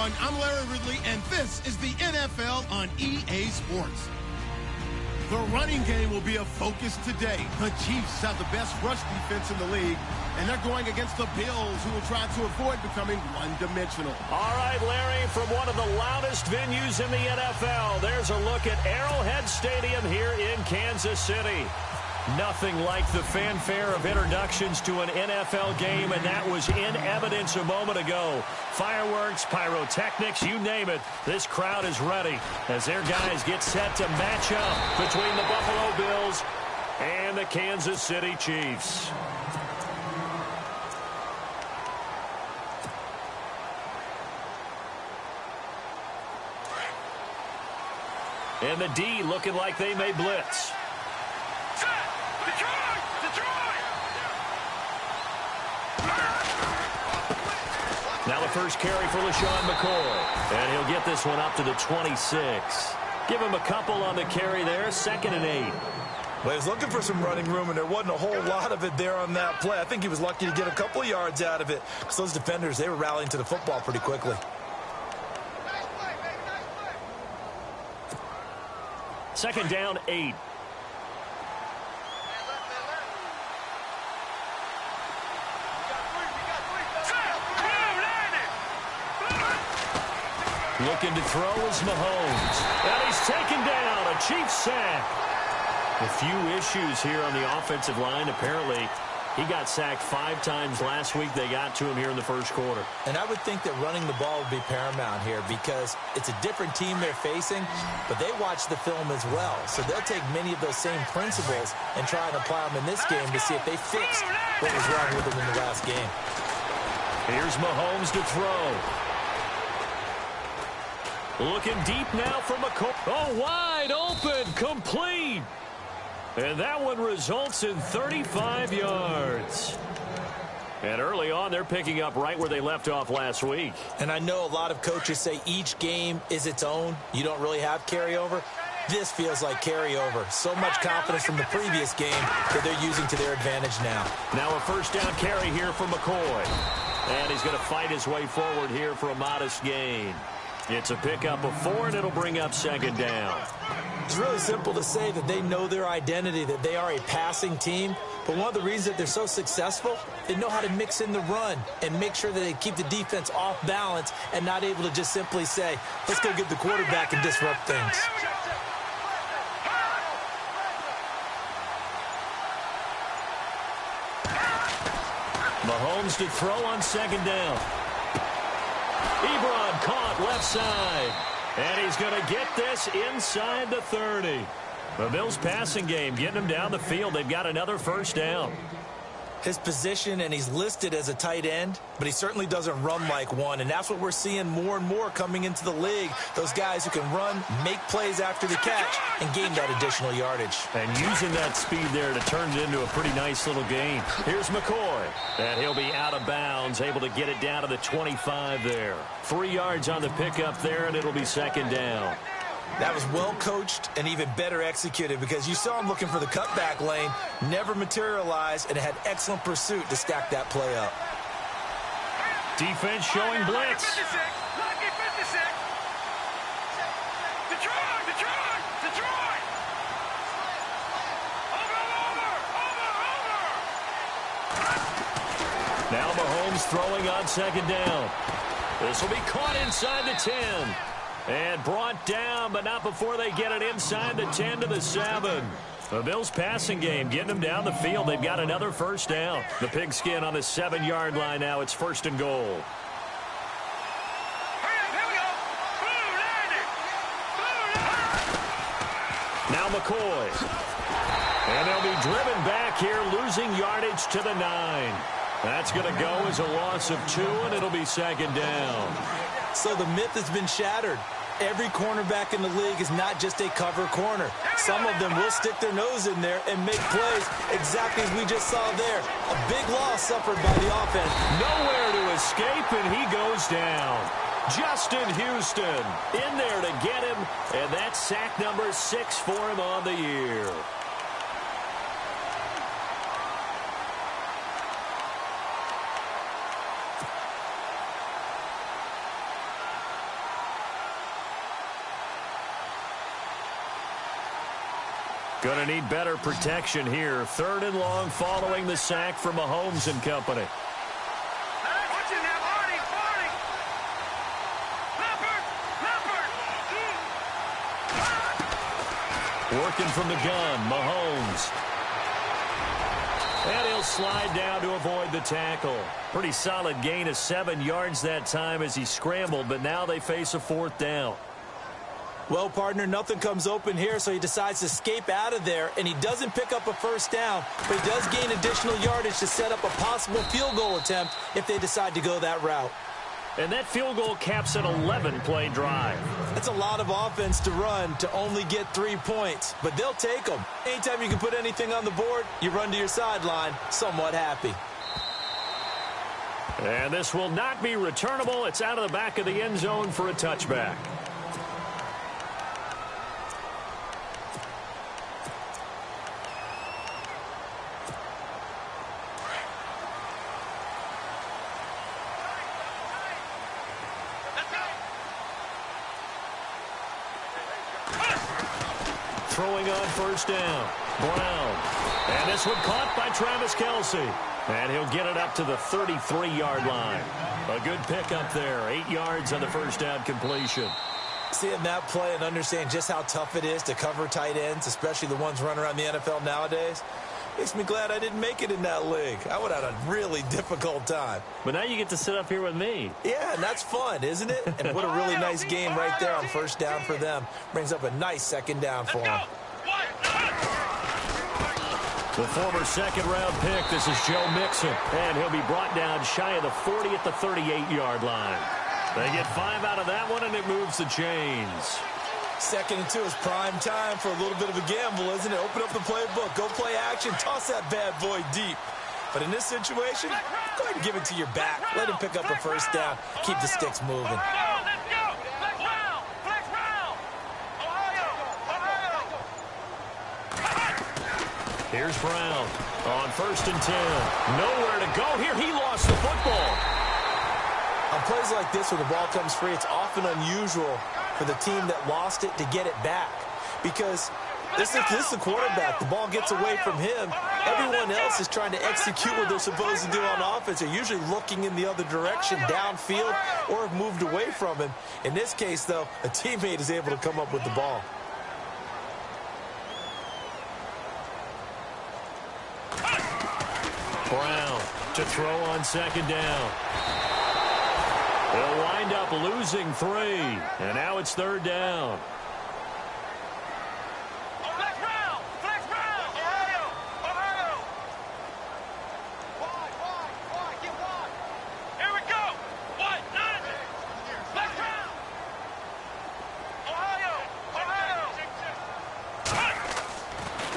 everyone. I'm Larry Ridley, and this is the NFL on EA Sports. The running game will be a focus today. The Chiefs have the best rush defense in the league, and they're going against the Bills, who will try to avoid becoming one-dimensional. All right, Larry, from one of the loudest venues in the NFL, there's a look at Arrowhead Stadium here in Kansas City. Nothing like the fanfare of introductions to an NFL game, and that was in evidence a moment ago. Fireworks, pyrotechnics, you name it. This crowd is ready as their guys get set to match up between the Buffalo Bills and the Kansas City Chiefs. And the D looking like they may blitz. Now the first carry for LaShawn McCoy. And he'll get this one up to the 26. Give him a couple on the carry there. 2nd and 8. Well, he was looking for some running room, and there wasn't a whole lot of it there on that play. I think he was lucky to get a couple of yards out of it, because those defenders, they were rallying to the football pretty quickly. Second down, 8. Looking to throw is Mahomes. And he's taken down. A Chiefs sack. A few issues here on the offensive line. Apparently, he got sacked 5 times last week. They got to him here in the first quarter. And I would think that running the ball would be paramount here because it's a different team they're facing, but they watch the film as well. So they'll take many of those same principles and try and apply them in this game to see if they fixed what was wrong with them in the last game. Here's Mahomes to throw. Looking deep now for McCoy. Oh, wide open, complete. And that one results in 35 yards. And early on, they're picking up right where they left off last week. And I know a lot of coaches say each game is its own. You don't really have carryover. This feels like carryover. So much confidence from the previous game that they're using to their advantage now. Now a first down carry here for McCoy. And he's going to fight his way forward here for a modest gain. It's a pickup of 4, and it'll bring up 2nd down. It's really simple to say that they know their identity, that they are a passing team. But one of the reasons that they're so successful, they know how to mix in the run and make sure that they keep the defense off balance and not able to just simply say, let's go get the quarterback and disrupt things. Mahomes to throw on 2nd down. Ebron caught left side. And he's going to get this inside the 30. The Bills passing game getting them down the field. They've got another first down. His position, and he's listed as a tight end, but he certainly doesn't run like one, and that's what we're seeing more and more coming into the league. Those guys who can run, make plays after the catch, and gain that additional yardage. And using that speed there to turn it into a pretty nice little gain. Here's McCoy, and he'll be out of bounds, able to get it down to the 25 there. 3 yards on the pickup there, and it'll be 2nd down. That was well coached and even better executed because you saw him looking for the cutback lane, never materialized, and had excellent pursuit to stack that play up. Defense showing blitz. Now Mahomes throwing on 2nd down. This will be caught inside the 10. And brought down, but not before they get it inside the 10 to the 7. The Bills passing game getting them down the field. They've got another first down. The pigskin on the 7-yard line now. It's 1st and goal. Now McCoy. And they'll be driven back here, losing yardage to the 9. That's going to go as a loss of 2, and it'll be 2nd down. So the myth has been shattered. Every cornerback in the league is not just a cover corner. Some of them will stick their nose in there and make plays exactly as we just saw there. A big loss suffered by the offense. Nowhere to escape, and he goes down. Justin Houston in there to get him, and that's sack number 6 for him on the year. Going to need better protection here. 3rd and long following the sack from Mahomes and company. Working from the gun, Mahomes. And he'll slide down to avoid the tackle. Pretty solid gain of 7 yards that time as he scrambled, but now they face a 4th down. Well, partner, nothing comes open here, so he decides to escape out of there, and he doesn't pick up a 1st down, but he does gain additional yardage to set up a possible field goal attempt if they decide to go that route. And that field goal caps an 11-play drive. That's a lot of offense to run to only get 3 points, but they'll take them. Anytime you can put anything on the board, you run to your sideline somewhat happy. And this will not be returnable. It's out of the back of the end zone for a touchback. Throwing on 1st down. Brown. And this one caught by Travis Kelce. And he'll get it up to the 33-yard line. A good pickup there. 8 yards on the 1st down completion. Seeing that play and understand just how tough it is to cover tight ends, especially the ones running around the NFL nowadays, makes me glad I didn't make it in that league. I would have had a really difficult time. But now you get to sit up here with me. Yeah, and that's fun, isn't it? And what a really nice game right there on 1st down for them. Brings up a nice 2nd down for them. The former 2nd-round pick, this is Joe Mixon. And he'll be brought down shy of the 40 at the 38-yard line. They get 5 out of that one, and it moves the chains. 2nd and 2 is prime time for a little bit of a gamble, isn't it? Open up the playbook, go play action, toss that bad boy deep. But in this situation, go ahead and give it to your back. Let him pick up a 1st down. Keep the sticks moving. Here's Brown on 1st and 10. Nowhere to go here. He lost the football. On plays like this where the ball comes free, it's often unusual for the team that lost it to get it back. Because this is the quarterback. The ball gets away from him. Everyone else is trying to execute what they're supposed to do on offense. They're usually looking in the other direction, downfield, or have moved away from him. In this case, though, a teammate is able to come up with the ball. Brown to throw on 2nd down. They'll wind up losing 3. And now it's 3rd down.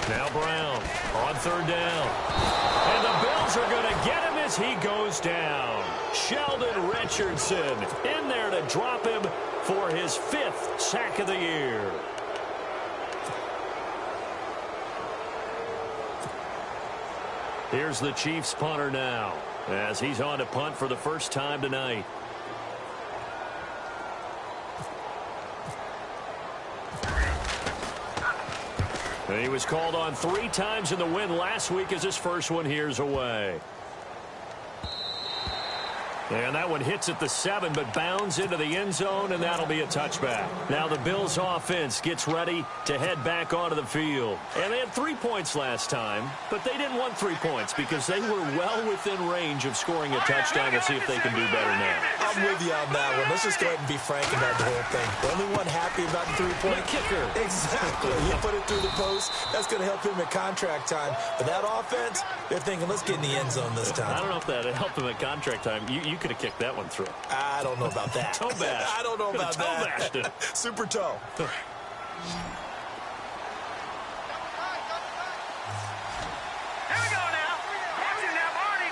Now Brown on 3rd down. And the Bills are going to get him as he goes down. Sheldon Richardson in there to drop him for his 5th sack of the year. Here's the Chiefs punter now as he's on to punt for the first time tonight. And he was called on 3 times in the win last week as his first one here's away. And that one hits at the 7, but bounds into the end zone, and that'll be a touchback. Now the Bills offense gets ready to head back onto the field. And they had 3 points last time, but they didn't want 3 points because they were well within range of scoring a touchdown. We'll see if they can do better now. I'm with you on that one. Let's just go ahead and be frank about the whole thing. The only one happy about the 3-point kicker. Exactly. He put it through the post. That's going to help him at contract time. But that offense, they're thinking, let's get in the end zone this time. I don't know if that helped him at contract time. You could have kicked that one through. I don't know about that. Toe bash. I don't know about toe that. bashed it. Super toe. Here we go now. Action now, Marty.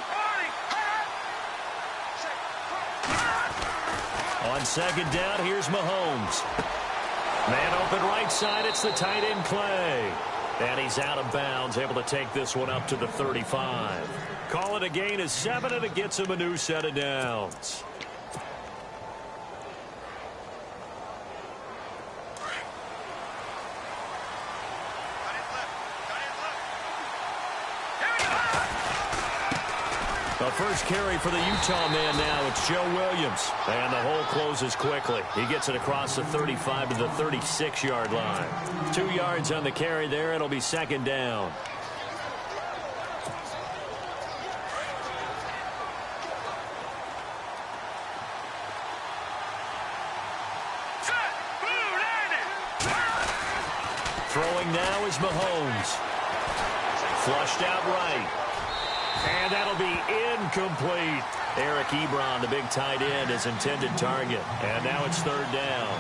On 2nd down, here's Mahomes. Man open right side, it's the tight end Clay. And he's out of bounds, able to take this one up to the 35. Call it a gain of 7, and it gets him a new set of downs. The first carry for the Utah man now. It's Joe Williams. And the hole closes quickly. He gets it across the 35 to the 36-yard line. 2 yards on the carry there. It'll be second down. Throwing now is Mahomes. Flushed out right. And that'll be incomplete. Eric Ebron, the big tight end, his intended target. And now it's third down.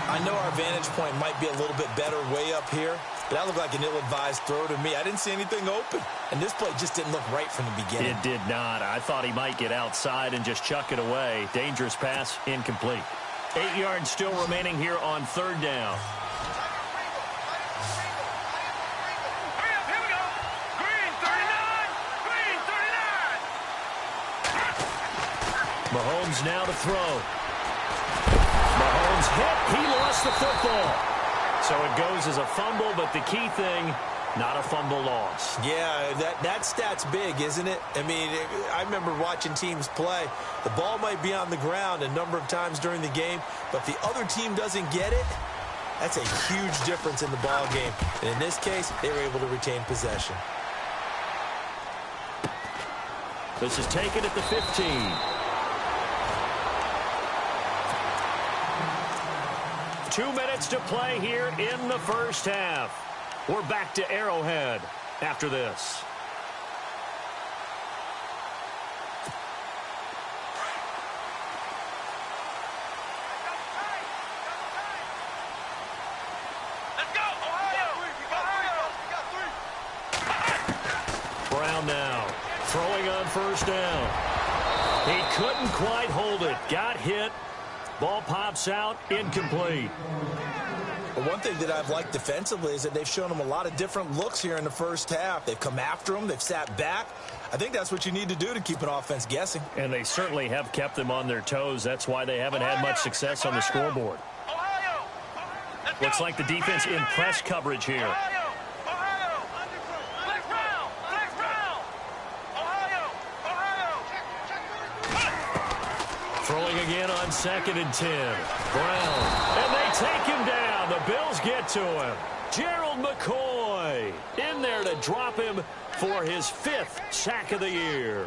I know our vantage point might be a little bit better way up here, but that looked like an ill-advised throw to me. I didn't see anything open. And this play just didn't look right from the beginning. It did not. I thought he might get outside and just chuck it away. Dangerous pass, incomplete. 8 yards still remaining here on third down. Mahomes now to throw. Mahomes hit. He lost the football. So it goes as a fumble, but the key thing, not a fumble loss. Yeah, that stat's big, isn't it? I mean, I remember watching teams play. The ball might be on the ground a number of times during the game, but the other team doesn't get it. That's a huge difference in the ball game. And in this case, they were able to retain possession. This is taken at the 15. 2 minutes to play here in the first half. We're back to Arrowhead after this. Let's go, Ohio! Brown now throwing on first down. He couldn't quite hold it. Got hit. Ball pops out, incomplete. But one thing that I've liked defensively is that they've shown him a lot of different looks here in the first half. They've come after him. They've sat back. I think that's what you need to do to keep an offense guessing. And they certainly have kept them on their toes. That's why they haven't had much success on the scoreboard. Ohio! Looks like the defense in press coverage here. Ohio! Flex Brown! Flex Brown! Ohio! Throwing again on 2nd and 10. Brown. And they take him down. The Bills get to him. Gerald McCoy in there to drop him for his 5th sack of the year.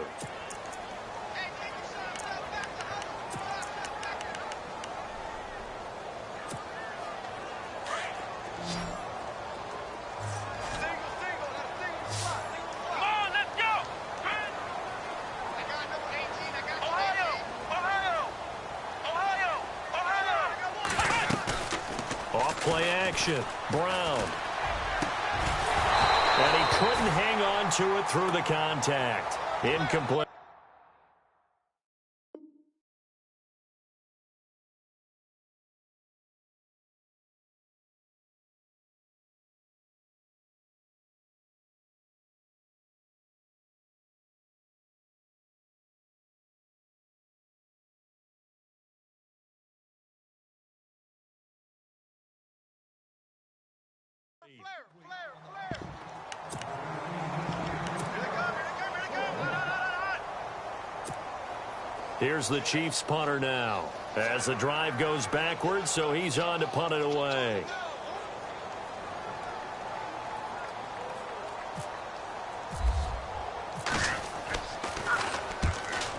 Play action. Brown. And he couldn't hang on to it through the contact. Incomplete. Here's the Chiefs punter now as the drive goes backwards, so he's on to punt it away.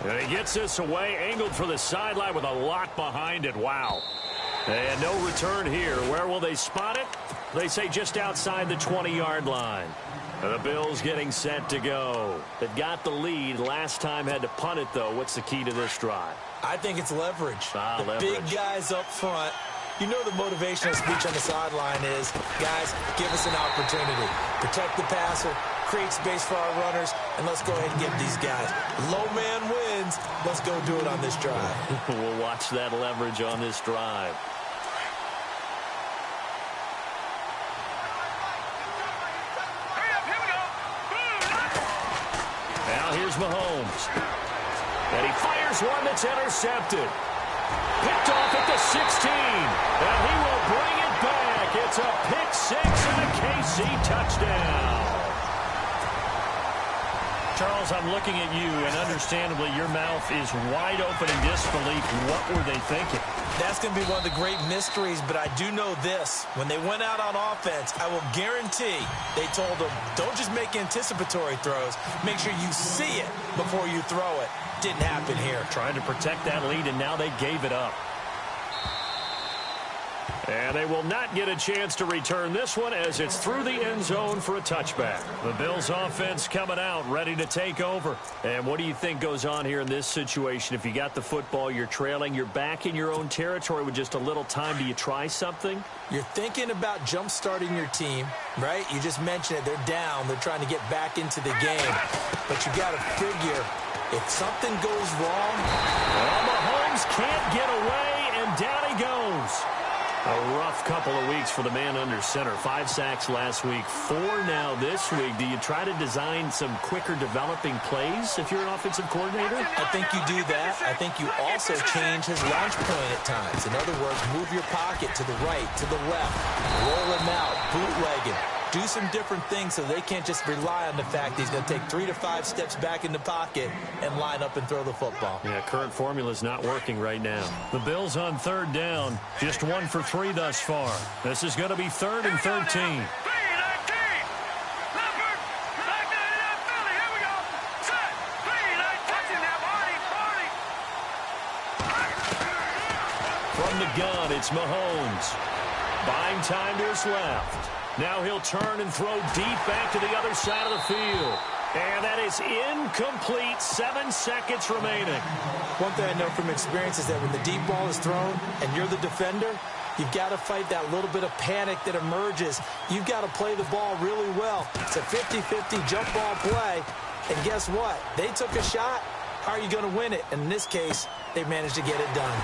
And he gets this away, angled for the sideline with a lot behind it. Wow. And no return here. Where will they spot it? They say just outside the 20-yard line. The Bills getting set to go. They got the lead. Last time had to punt it, though. What's the key to this drive? I think it's leverage. Leverage. Big guys up front. You know the motivational speech on the sideline is, guys, give us an opportunity. Protect the passer, create space for our runners, and let's go ahead and get these guys. Low man wins. Let's go do it on this drive. We'll watch that leverage on this drive. Here's Mahomes. And he fires one that's intercepted. Picked off at the 16. And he will bring it back. It's a pick six and a KC touchdown. Charles, I'm looking at you, and understandably, your mouth is wide open in disbelief. What were they thinking? That's going to be one of the great mysteries, but I do know this. When they went out on offense, I will guarantee they told them, don't just make anticipatory throws. Make sure you see it before you throw it. Didn't happen here. Trying to protect that lead, and now they gave it up. And they will not get a chance to return this one as it's through the end zone for a touchback. The Bills offense coming out, ready to take over. And what do you think goes on here in this situation? If you got the football, you're trailing, you're back in your own territory with just a little time. Do you try something? You're thinking about jump-starting your team, right? You just mentioned it. They're down. They're trying to get back into the game. But you got to figure, if something goes wrong... Well, Mahomes can't get away, and down he goes. A rough couple of weeks for the man under center. 5 sacks last week, 4 now this week. Do you try to design some quicker developing plays if you're an offensive coordinator? I think you do that. I think you also change his launch point at times. In other words, move your pocket to the right, to the left, roll him out, bootleg him. Do some different things so they can't just rely on the fact that he's going to take 3 to 5 steps back in the pocket and line up and throw the football. Yeah, current formula is not working right now. The Bills on 3rd down, just 1 for 3 thus far. This is going to be 3rd and 13. From the gun, it's Mahomes. Buying time to his left. Now he'll turn and throw deep back to the other side of the field. And that is incomplete. 7 seconds remaining. One thing I know from experience is that when the deep ball is thrown and you're the defender, you've got to fight that little bit of panic that emerges. You've got to play the ball really well. It's a 50-50 jump ball play. And guess what? They took a shot. How are you going to win it? And in this case, they managed to get it done.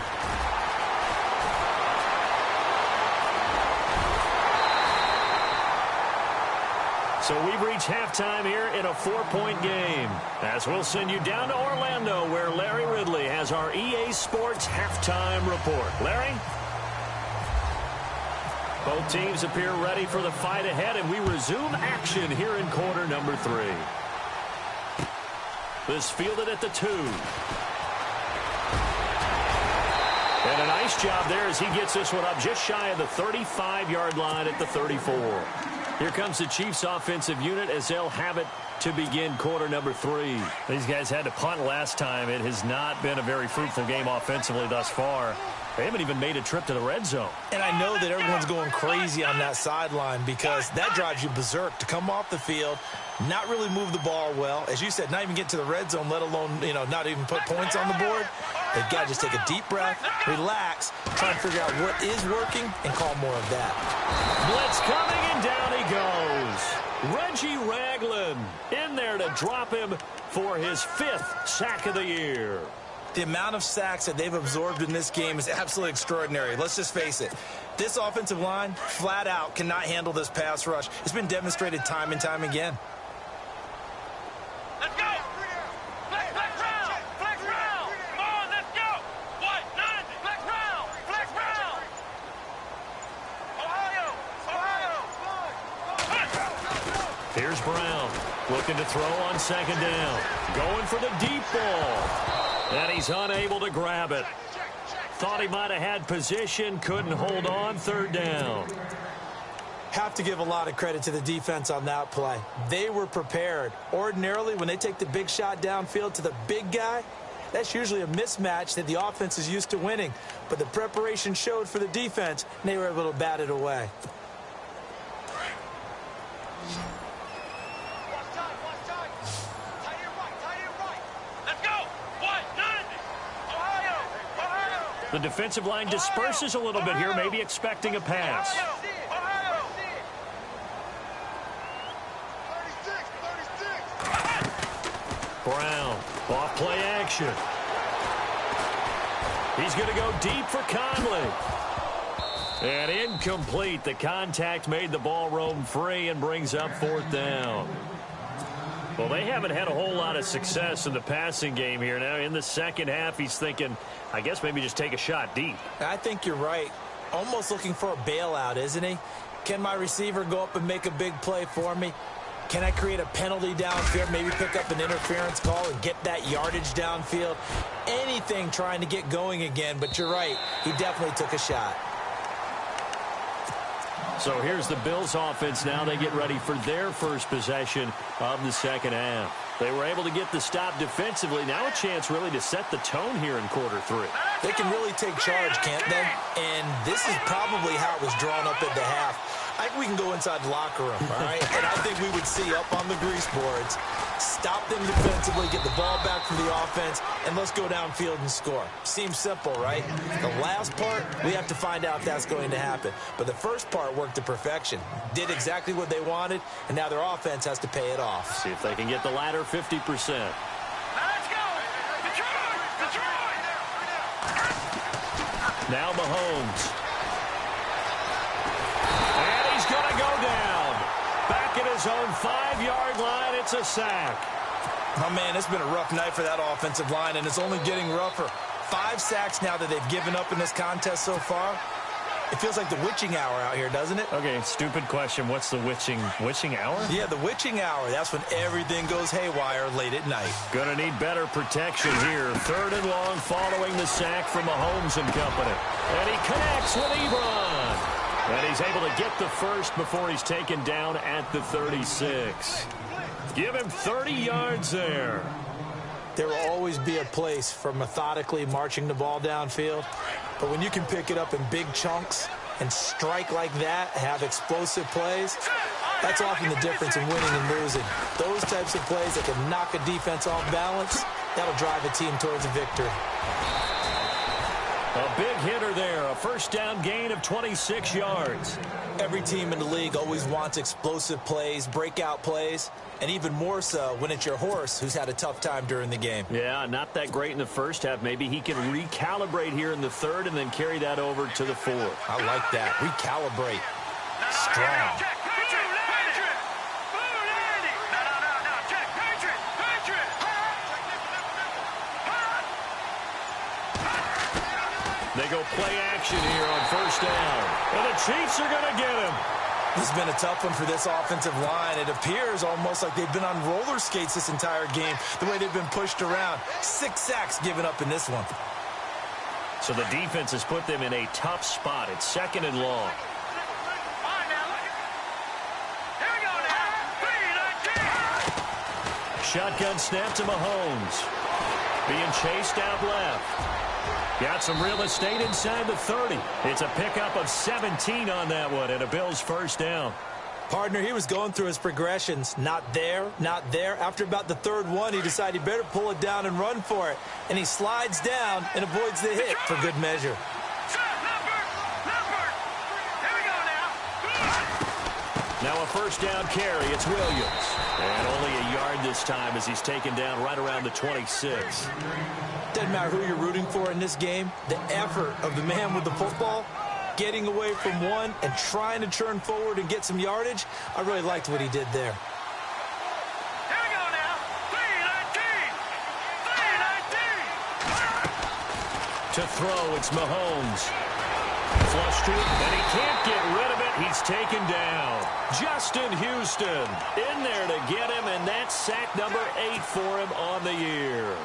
So we've reached halftime here in a 4-point game. As we'll send you down to Orlando, where Larry Ridley has our EA Sports halftime report. Larry? Both teams appear ready for the fight ahead, and we resume action here in quarter number 3. This fielded at the 2. And a nice job there as he gets this one up just shy of the 35-yard line at the 34. Here comes the Chiefs offensive unit as they'll have it to begin quarter number 3. These guys had to punt last time. It has not been a very fruitful game offensively thus far. They haven't even made a trip to the red zone. And I know that everyone's going crazy on that sideline because that drives you berserk to come off the field, not really move the ball well. As you said, not even get to the red zone, let alone, not even put points on the board. They've got to just take a deep breath, relax, try and figure out what is working, and call more of that. Blitz coming, and down he goes. Reggie Ragland in there to drop him for his 5th sack of the year. The amount of sacks that they've absorbed in this game is absolutely extraordinary. Let's just face it. This offensive line, flat out, cannot handle this pass rush. It's been demonstrated time and time again. Let's go! Flex round! Flex round! Come on, let's go! White, 90! Flex round! Flex round! Ohio! Here's Brown looking to throw on 2nd down. Going for the deep ball. And he's unable to grab it. Thought he might have had position, couldn't hold on. 3rd down. Have to give a lot of credit to the defense on that play. They were prepared. Ordinarily, when they take the big shot downfield to the big guy, that's usually a mismatch that the offense is used to winning. But the preparation showed for the defense, and they were able to bat it away. The defensive line disperses a little bit here, maybe expecting a pass. Brown, off play action. He's going to go deep for Conley. And incomplete. The contact made the ball roam free and brings up 4th down. Well, they haven't had a whole lot of success in the passing game here. Now, in the second half, he's thinking, I guess maybe just take a shot deep. I think you're right. Almost looking for a bailout, isn't he? Can my receiver go up and make a big play for me? Can I create a penalty downfield, maybe pick up an interference call and get that yardage downfield? Anything trying to get going again, but you're right. He definitely took a shot. So here's the Bills offense now. They get ready for their first possession of the second half. They were able to get the stop defensively. Now a chance really to set the tone here in quarter three. They can really take charge, can't they? And this is probably how it was drawn up at the half. I think we can go inside the locker room, all right? And I think we would see up on the grease boards, stop them defensively, get the ball back from the offense, and let's go downfield and score. Seems simple, right? The last part, we have to find out if that's going to happen. But the first part worked to perfection. Did exactly what they wanted, and now their offense has to pay it off. See if they can get the latter 50%. Let's go! Detroit! Now Mahomes. And he's going to go down. Back at his own 5-yard line, it's a sack. Oh, man, it's been a rough night for that offensive line, and it's only getting rougher. 5 sacks now that they've given up in this contest so far. It feels like the witching hour out here, doesn't it? Okay, stupid question. What's the witching hour? Yeah, the witching hour. That's when everything goes haywire late at night. Gonna need better protection here. 3rd and long following the sack from Mahomes and company. And he connects with Ebron. And he's able to get the first before he's taken down at the 36. Give him 30 yards there. There will always be a place for methodically marching the ball downfield. But when you can pick it up in big chunks and strike like that, have explosive plays, that's often the difference in winning and losing. Those types of plays that can knock a defense off balance, that'll drive a team towards a victory. A big hitter there, a first down gain of 26 yards. Every team in the league always wants explosive plays, breakout plays, and even more so when it's your horse who's had a tough time during the game. Yeah, not that great in the first half. Maybe he can recalibrate here in the 3rd and then carry that over to the 4th. I like that. Recalibrate. Strong. They go play action here on first down. And the Chiefs are going to get him. This has been a tough one for this offensive line. It appears almost like they've been on roller skates this entire game, the way they've been pushed around. 6 sacks given up in this one. So the defense has put them in a tough spot. It's 2nd and long. Shotgun snap to Mahomes. Being chased out left. Got some real estate inside the 30. It's a pickup of 17 on that one and a Bills first down. Partner, he was going through his progressions. Not there, not there. After about the 3rd one, he decided he better pull it down and run for it. And he slides down and avoids the hit for good measure. Now a first down carry. It's Williams. And only a yard this time as he's taken down right around the 26. Doesn't matter who you're rooting for in this game. The effort of the man with the football, getting away from one and trying to turn forward and get some yardage, I really liked what he did there. Here we go now. 3-19. To throw, it's Mahomes. Flush to it, and he can't get rid of it. He's taken down. Justin Houston in there to get him, and that's sack number 8 for him on the year.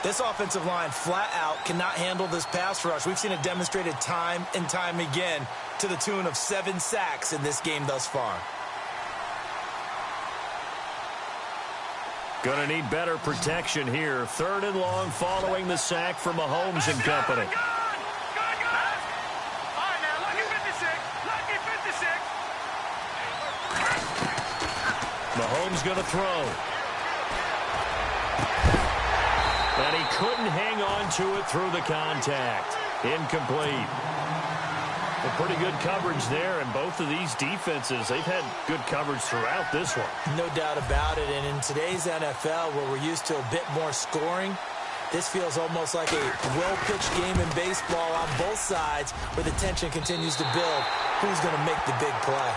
This offensive line flat out cannot handle this pass rush. We've seen it demonstrated time and time again to the tune of 7 sacks in this game thus far. Going to need better protection here. 3rd and long following the sack from Mahomes and company. Mahomes going to throw. And he couldn't hang on to it through the contact. Incomplete. Well, pretty good coverage there, and both of these defenses, they've had good coverage throughout this one. No doubt about it, and in today's NFL, where we're used to a bit more scoring, this feels almost like a well-pitched game in baseball on both sides, where the tension continues to build. Who's going to make the big play?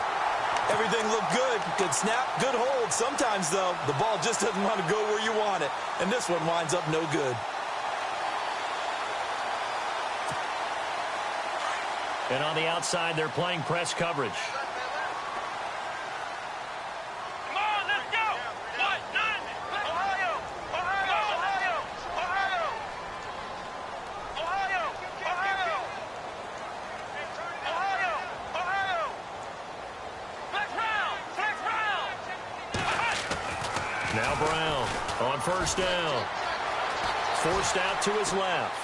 Everything looked good. Good snap, good hold. Sometimes, though, the ball just doesn't want to go where you want it. And this one winds up no good. And on the outside, they're playing press coverage. Come on, let's Now Brown on first down. Forced out to his left.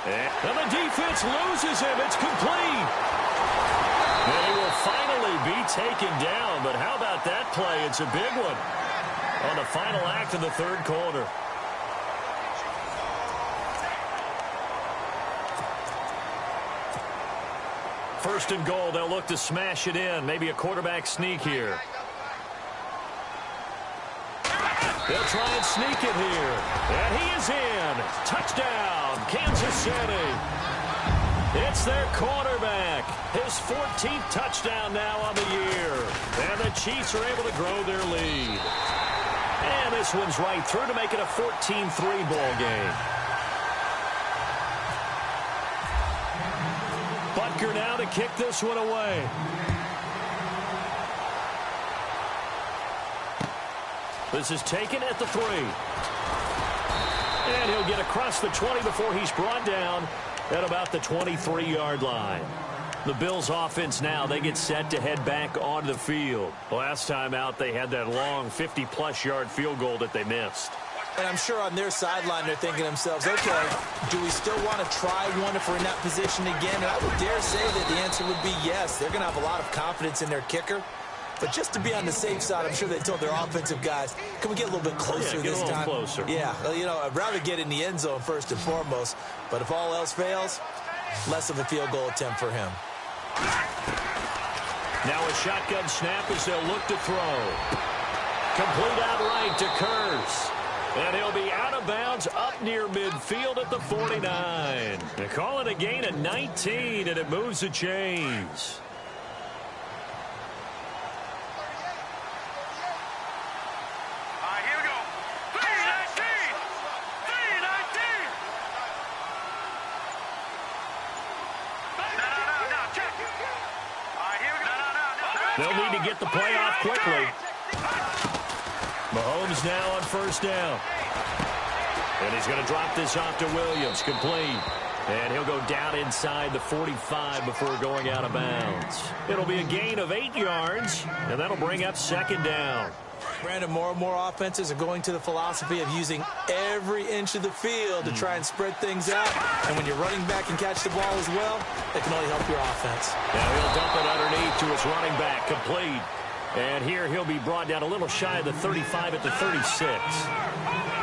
And the defense loses him. It's complete. And he will finally be taken down. But how about that play? It's a big one on the final act of the third quarter. First and goal, they'll look to smash it in. Maybe a quarterback sneak here. They'll try and sneak it here. And he is in. Touchdown, Kansas City. It's their quarterback. His 14th touchdown now on the year. And the Chiefs are able to grow their lead. And this one's right through to make it a 14-3 ball game. Butker now to kick this one away. This is taken at the 3. And he'll get across the 20 before he's brought down at about the 23-yard line. The Bills offense now, they get set to head back onto the field. Last time out, they had that long 50-plus yard field goal that they missed. And I'm sure on their sideline they're thinking to themselves, okay, do we still want to try one if we're in that position again? And I would dare say that the answer would be yes. They're going to have a lot of confidence in their kicker. But just to be on the safe side, I'm sure they told their offensive guys, can we get a little bit closer this time? Closer. Yeah, well, you know, I'd rather get in the end zone first and foremost. But if all else fails, less of a field goal attempt for him. Now a shotgun snap as they'll look to throw. Complete outright to Kurz. And he'll be out of bounds up near midfield at the 49. They call it a gain of 19, and it moves the chains. Here we go. 319! 319! No, check. Here we go. They'll need to get the play off quickly. Mahomes now on first down. And he's going to drop this off to Williams. Complete. And he'll go down inside the 45 before going out of bounds. It'll be a gain of 8 yards, and that'll bring up second down. Brandon, more and more offenses are going to the philosophy of using every inch of the field to try and spread things out. And when you're running back and catch the ball as well, it can only help your offense. Now he'll dump it underneath to his running back. Complete. And here he'll be brought down a little shy of the 35 at the 36.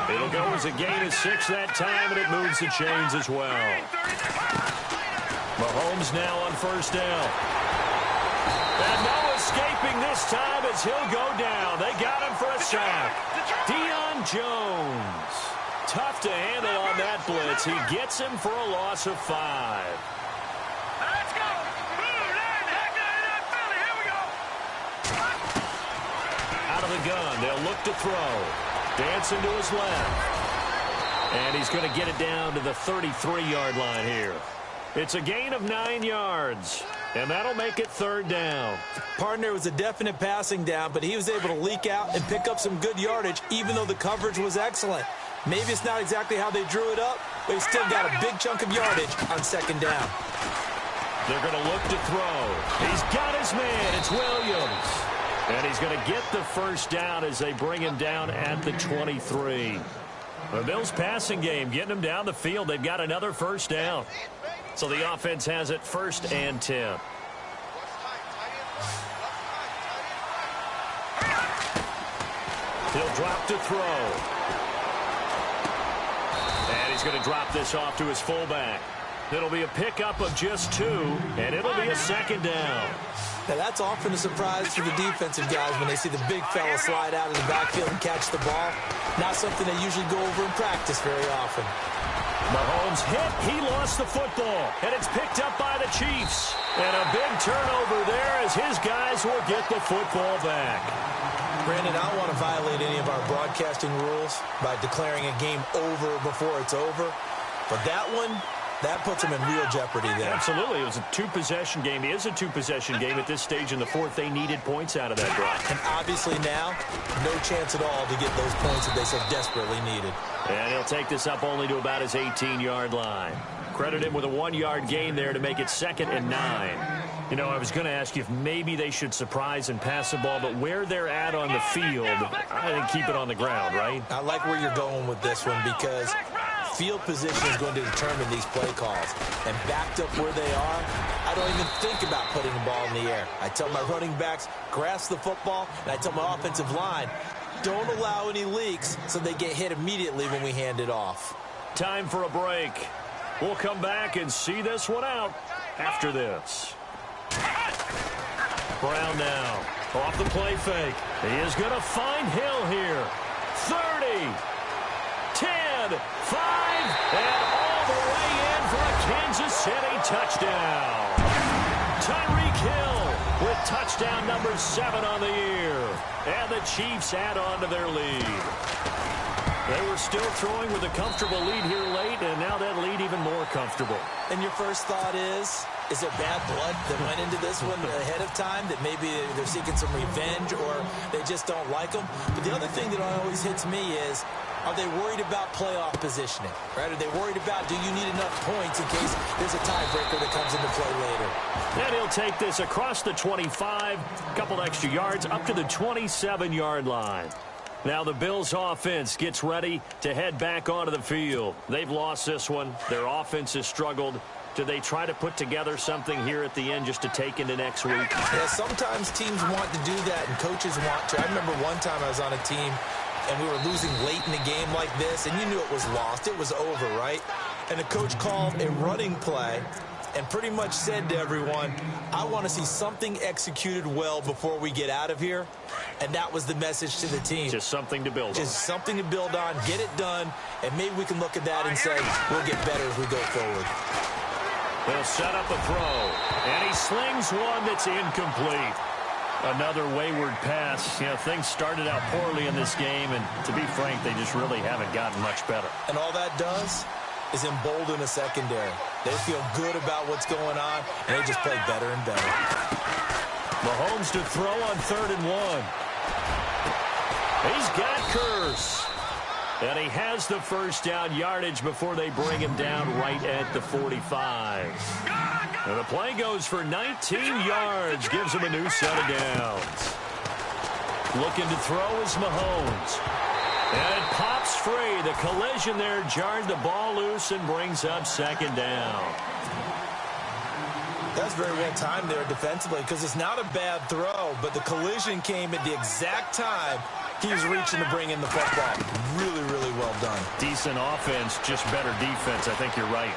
It'll go as a gain of 6 that time, and it moves the chains as well. Mahomes now on first down. And no escaping this time as he'll go down. They got him for a sack. Deion Jones. Tough to handle on that blitz. He gets him for a loss of 5. Let's go. Here we go. Out of the gun, they'll look to throw. Dancing to his left. And he's going to get it down to the 33-yard line here. It's a gain of 9 yards. And that'll make it third down. Partner, was a definite passing down, but he was able to leak out and pick up some good yardage, even though the coverage was excellent. Maybe it's not exactly how they drew it up, but he still got a big chunk of yardage on second down. They're going to look to throw. He's got his man. It's Williams. And he's going to get the first down as they bring him down at the 23. The Bills passing game, getting them down the field. They've got another first down. So the offense has it 1st and 10. He'll drop to throw. And he's going to drop this off to his fullback. It'll be a pickup of just 2, and it'll be a second down. Now, that's often a surprise for the defensive guys when they see the big fella slide out of the backfield and catch the ball. Not something they usually go over in practice very often. Mahomes hit. He lost the football, and it's picked up by the Chiefs. And a big turnover there as his guys will get the football back. Brandon, I don't want to violate any of our broadcasting rules by declaring a game over before it's over. But that one, that puts them in real jeopardy there. Absolutely. It was a 2-possession game. It is a 2-possession game at this stage in the fourth. They needed points out of that drive. And obviously now, no chance at all to get those points that they so desperately needed. And he'll take this up only to about his 18-yard line. Credit him with a 1-yard gain there to make it 2nd and 9. You know, I was going to ask you if maybe they should surprise and pass the ball, but where they're at on the field, I think keep it on the ground, right? I like where you're going with this one because field position is going to determine these play calls. And backed up where they are, I don't even think about putting the ball in the air. I tell my running backs, grasp the football, and I tell my offensive line, don't allow any leaks so they get hit immediately when we hand it off. Time for a break. We'll come back and see this one out after this. Brown now, off the play fake. He is going to find Hill here. 30, 10, 5, and all the way in for a Kansas City touchdown. Tyreek Hill with touchdown number 7 on the year. And the Chiefs add on to their lead. They were still throwing with a comfortable lead here late, and now that lead even more comfortable. And your first thought is there bad blood that went into this one ahead of time, that maybe they're seeking some revenge or they just don't like them? But the other thing that always hits me is, are they worried about playoff positioning? Right? Are they worried about, do you need enough points in case there's a tiebreaker that comes into play later? And he'll take this across the 25, a couple extra yards, up to the 27-yard line. Now the Bills' offense gets ready to head back onto the field. They've lost this one. Their offense has struggled. Do they try to put together something here at the end just to take into next week? Yeah, sometimes teams want to do that and coaches want to. I remember one time I was on a team and we were losing late in the game like this, and you knew it was lost. It was over, right? And the coach called a running play and pretty much said to everyone, I want to see something executed well before we get out of here. And that was the message to the team. Just something to build on. Just something to build on, get it done, and maybe we can look at that and say, we'll get better as we go forward. They'll set up a throw, and he slings one that's incomplete. Another wayward pass. You know, things started out poorly in this game, and to be frank, they just really haven't gotten much better. And all that does is embolden a secondary. They feel good about what's going on, and they just play better and better. Mahomes to throw on 3rd and 1. He's got Curse. And he has the first down yardage before they bring him down right at the 45. And the play goes for 19 yards, gives him a new set of downs. Looking to throw is Mahomes. And it pops free. The collision there jarred the ball loose and brings up 2nd down. That's very well timed there defensively because it's not a bad throw, but the collision came at the exact time he was reaching to bring in the football. Really, really well done. Decent offense, just better defense. I think you're right.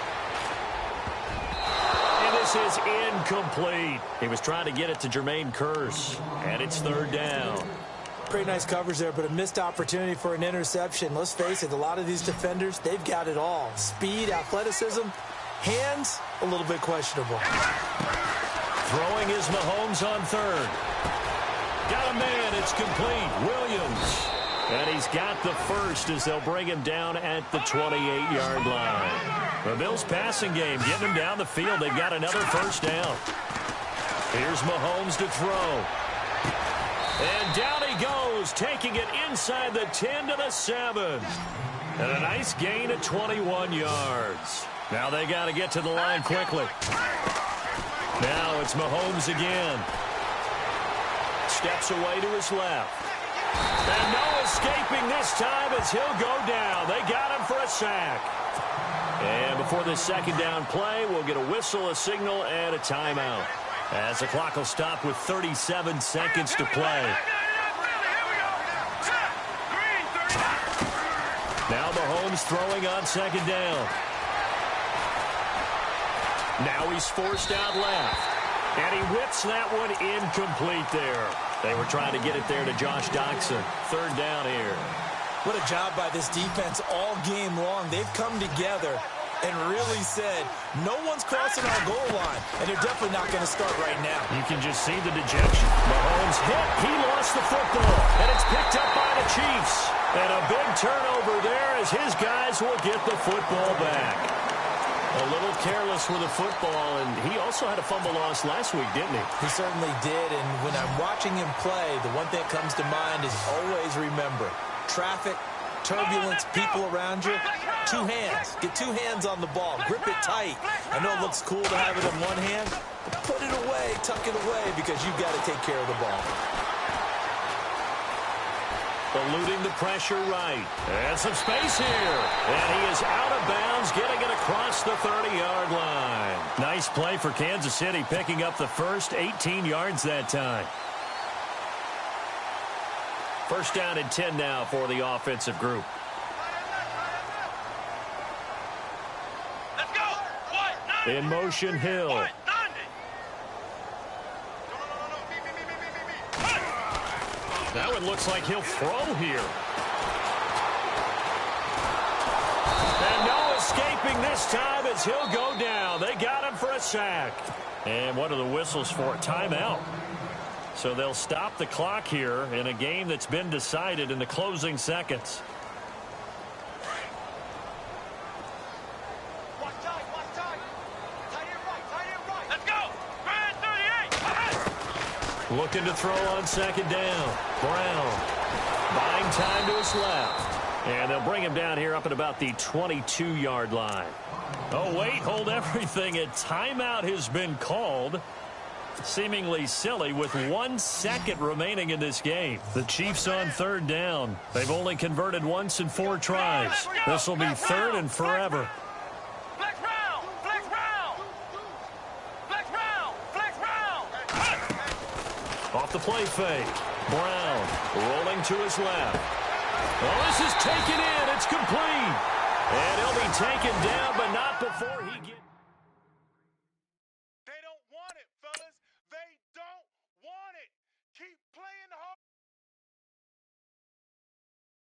And this is incomplete. He was trying to get it to Jermaine Kearse, and it's 3rd down. Pretty nice coverage there, but a missed opportunity for an interception. Let's face it, a lot of these defenders, they've got it all. Speed, athleticism, hands, a little bit questionable. Throwing is Mahomes on 3rd. Got a man, it's complete. Williams. And he's got the first as they'll bring him down at the 28-yard line. The Bills' passing game, getting him down the field. They've got another first down. Here's Mahomes to throw. And down he goes, taking it inside the 10 to the 7. And a nice gain of 21 yards. Now they got to get to the line quickly. Now it's Mahomes again. Steps away to his left. And no escaping this time as he'll go down. They got him for a sack. And before this 2nd down play, we'll get a whistle, a signal, and a timeout. As the clock will stop with 37 seconds to play. Now Mahomes throwing on 2nd down. Now he's forced out left. And he whips that one incomplete there. They were trying to get it there to Josh Doxson. 3rd down here. What a job by this defense all game long. They've come together and really said, no one's crossing our goal line. And they're definitely not going to start right now. You can just see the dejection. Mahomes hit. He lost the football. And it's picked up by the Chiefs. And a big turnover there as his guys will get the football back. A little careless with the football, and he also had a fumble loss last week, didn't he? He certainly did, and when I'm watching him play, the one thing that comes to mind is always remember, traffic, turbulence, people around you, 2 hands. Get 2 hands on the ball. Grip it tight. I know it looks cool to have it in one hand, put it away, tuck it away, because you've got to take care of the ball. Eluding the pressure right. And some space here. And he is out of bounds, getting it across the 30-yard line. Nice play for Kansas City, picking up the first 18 yards that time. First down and 10 now for the offensive group. Let's go. In motion, Hill. Now it looks like he'll throw here. And no escaping this time as he'll go down. They got him for a sack. And what are the whistles for? Timeout. So they'll stop the clock here in a game that's been decided in the closing seconds. Let's go. Grand 38. Looking to throw on second down. Brown buying time to his left. And they'll bring him down here up at about the 22-yard line. Oh, wait, hold everything. A timeout has been called. Seemingly silly with 1 second remaining in this game. The Chiefs on third down. They've only converted once in 4 tries. This will be third and forever. Flex round. Flex round. Flex round. Flex round. Off the play fake. Brown rolling to his left. Well, this is taken in. It's complete. And he'll be taken down, but not before he gets...